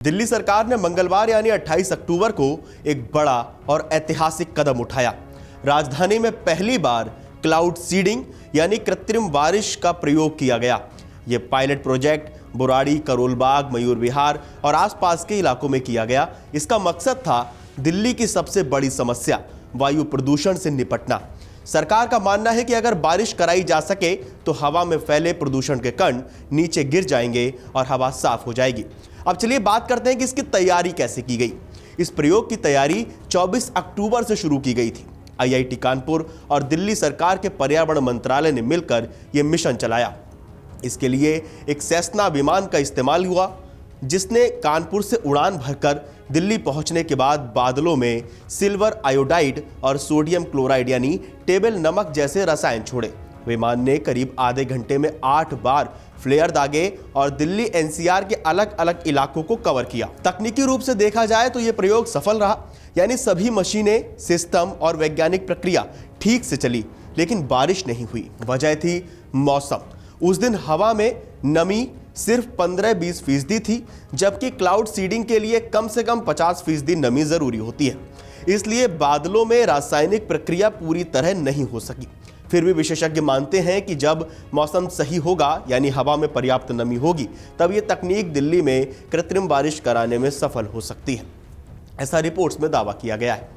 दिल्ली सरकार ने मंगलवार यानी 28 अक्टूबर को एक बड़ा और ऐतिहासिक कदम उठाया। राजधानी में पहली बार क्लाउड सीडिंग यानी कृत्रिम बारिश का प्रयोग किया गया। यह पायलट प्रोजेक्ट बुराड़ी, करोल बाग, मयूर विहार और आसपास के इलाकों में किया गया। इसका मकसद था दिल्ली की सबसे बड़ी समस्या वायु प्रदूषण से निपटना। सरकार का मानना है कि अगर बारिश कराई जा सके तो हवा में फैले प्रदूषण के कण नीचे गिर जाएंगे और हवा साफ हो जाएगी। अब चलिए बात करते हैं कि इसकी तैयारी कैसे की गई। इस प्रयोग की तैयारी 24 अक्टूबर से शुरू की गई थी। IIT कानपुर और दिल्ली सरकार के पर्यावरण मंत्रालय ने मिलकर यह मिशन चलाया। इसके लिए एक सेस्ना विमान का इस्तेमाल हुआ, जिसने कानपुर से उड़ान भरकर दिल्ली पहुंचने के बाद बादलों में सिल्वर आयोडाइड और सोडियम क्लोराइड यानी टेबल नमक जैसे रसायन छोड़े। विमान ने करीब आधे घंटे में 8 बार फ्लेयर दागे और दिल्ली NCR के अलग अलग इलाकों को कवर किया। तकनीकी रूप से देखा जाए तो यह प्रयोग सफल रहा, यानी सभी मशीनें, सिस्टम और वैज्ञानिक प्रक्रिया ठीक से चली, लेकिन बारिश नहीं हुई। वजह थी मौसम। उस दिन हवा में नमी सिर्फ 15-20% थी, जबकि क्लाउड सीडिंग के लिए कम से कम 50% नमी जरूरी होती है। इसलिए बादलों में रासायनिक प्रक्रिया पूरी तरह नहीं हो सकी। फिर भी विशेषज्ञ मानते हैं कि जब मौसम सही होगा, यानी हवा में पर्याप्त नमी होगी, तब यह तकनीक दिल्ली में कृत्रिम बारिश कराने में सफल हो सकती है। ऐसा रिपोर्ट्स में दावा किया गया है।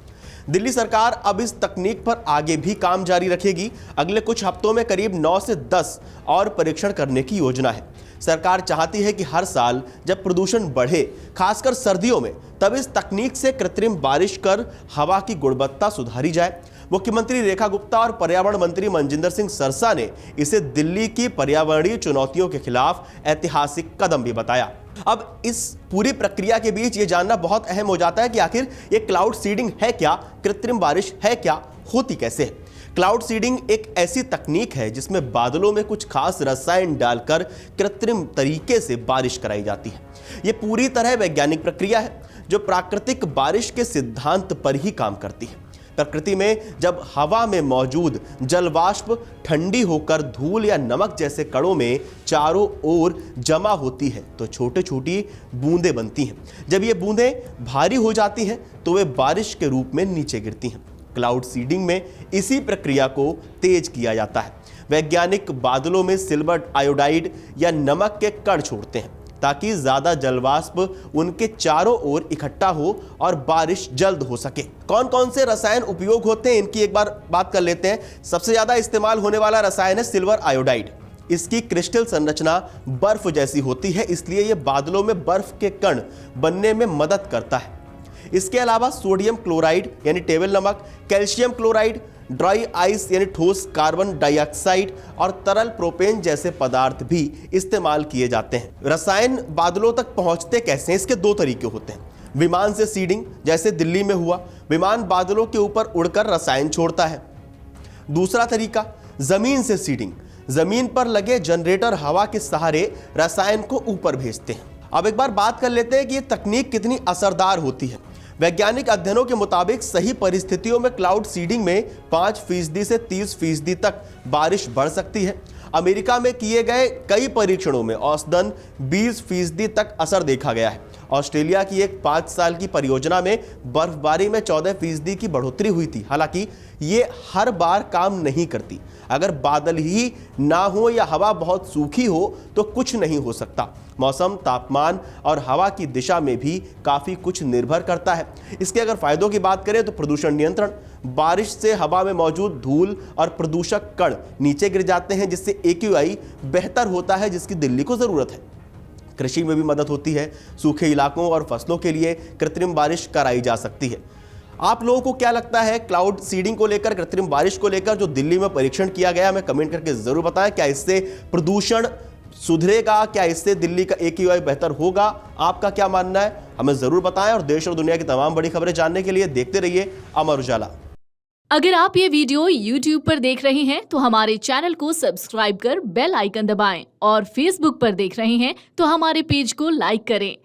दिल्ली सरकार अब इस तकनीक पर आगे भी काम जारी रखेगी। अगले कुछ हफ्तों में करीब 9 से 10 और परीक्षण करने की योजना है। सरकार चाहती है कि हर साल जब प्रदूषण बढ़े, खासकर सर्दियों में, तब इस तकनीक से कृत्रिम बारिश कर हवा की गुणवत्ता सुधारी जाए। मुख्यमंत्री रेखा गुप्ता और पर्यावरण मंत्री मनजिंदर सिंह सरसा ने इसे दिल्ली की पर्यावरणीय चुनौतियों के खिलाफ ऐतिहासिक कदम भी बताया। अब इस पूरी प्रक्रिया के बीच ये जानना बहुत अहम हो जाता है कि आखिर ये क्लाउड सीडिंग है क्या, कृत्रिम बारिश है क्या, होती कैसे है। क्लाउड सीडिंग एक ऐसी तकनीक है जिसमें बादलों में कुछ खास रसायन डालकर कृत्रिम तरीके से बारिश कराई जाती है। यह पूरी तरह वैज्ञानिक प्रक्रिया है जो प्राकृतिक बारिश के सिद्धांत पर ही काम करती है। प्रकृति में जब हवा में मौजूद जलवाष्प ठंडी होकर धूल या नमक जैसे कणों में चारों ओर जमा होती है तो छोटी छोटी बूंदें बनती हैं। जब ये बूंदें भारी हो जाती हैं तो वे बारिश के रूप में नीचे गिरती हैं। क्लाउड सीडिंग में इसी प्रक्रिया को तेज किया जाता है। वैज्ञानिक बादलों में सिल्वर आयोडाइड या नमक के कण छोड़ते हैं ताकि ज्यादा जलवाष्प उनके चारों ओर इकट्ठा हो और बारिश जल्द हो सके। कौन कौन से रसायन उपयोग होते हैं, इनकी एक बार बात कर लेते हैं। सबसे ज्यादा इस्तेमाल होने वाला रसायन है सिल्वर आयोडाइड। इसकी क्रिस्टल संरचना बर्फ जैसी होती है, इसलिए यह बादलों में बर्फ के कण बनने में मदद करता है। इसके अलावा सोडियम क्लोराइड यानी टेबल नमक, कैल्शियम क्लोराइड, ड्राई आइस यानी ठोस कार्बन डाइऑक्साइड और तरल प्रोपेन जैसे पदार्थ भी इस्तेमाल किए जाते हैं। रसायन बादलों तक पहुंचते कैसे हैं, इसके 2 तरीके होते हैं। विमान से सीडिंग, जैसे दिल्ली में हुआ, विमान बादलों के ऊपर उड़कर रसायन छोड़ता है। दूसरा तरीका जमीन से सीडिंग, जमीन पर लगे जनरेटर हवा के सहारे रसायन को ऊपर भेजते हैं। अब एक बार बात कर लेते हैं कि यह तकनीक कितनी असरदार होती है। वैज्ञानिक अध्ययनों के मुताबिक सही परिस्थितियों में क्लाउड सीडिंग में 5% से 30% तक बारिश बढ़ सकती है। अमेरिका में किए गए कई परीक्षणों में औसतन 20% तक असर देखा गया है। ऑस्ट्रेलिया की एक 5 साल की परियोजना में बर्फबारी में 14% की बढ़ोतरी हुई थी। हालांकि ये हर बार काम नहीं करती। अगर बादल ही ना हो या हवा बहुत सूखी हो तो कुछ नहीं हो सकता। मौसम, तापमान और हवा की दिशा में भी काफी कुछ निर्भर करता है। इसके अगर फायदों की बात करें तो प्रदूषण नियंत्रण, बारिश से हवा में मौजूद धूल और प्रदूषक कण नीचे गिर जाते हैं, जिससे AQI बेहतर होता है, जिसकी दिल्ली को जरूरत है। कृषि में भी मदद होती है। सूखे इलाकों और फसलों के लिए कृत्रिम बारिश कराई जा सकती है। आप लोगों को क्या लगता है क्लाउड सीडिंग को लेकर, कृत्रिम बारिश को लेकर जो दिल्ली में परीक्षण किया गया? हमें कमेंट करके जरूर बताएं। क्या इससे प्रदूषण सुधरेगा? क्या इससे दिल्ली का AQI बेहतर होगा? आपका क्या मानना है, हमें जरूर बताएं। और देश और दुनिया की तमाम बड़ी खबरें जानने के लिए देखते रहिए अमर उजाला। अगर आप ये वीडियो YouTube पर देख रहे हैं तो हमारे चैनल को सब्सक्राइब कर बेल आइकन दबाएं, और Facebook पर देख रहे हैं तो हमारे पेज को लाइक करें।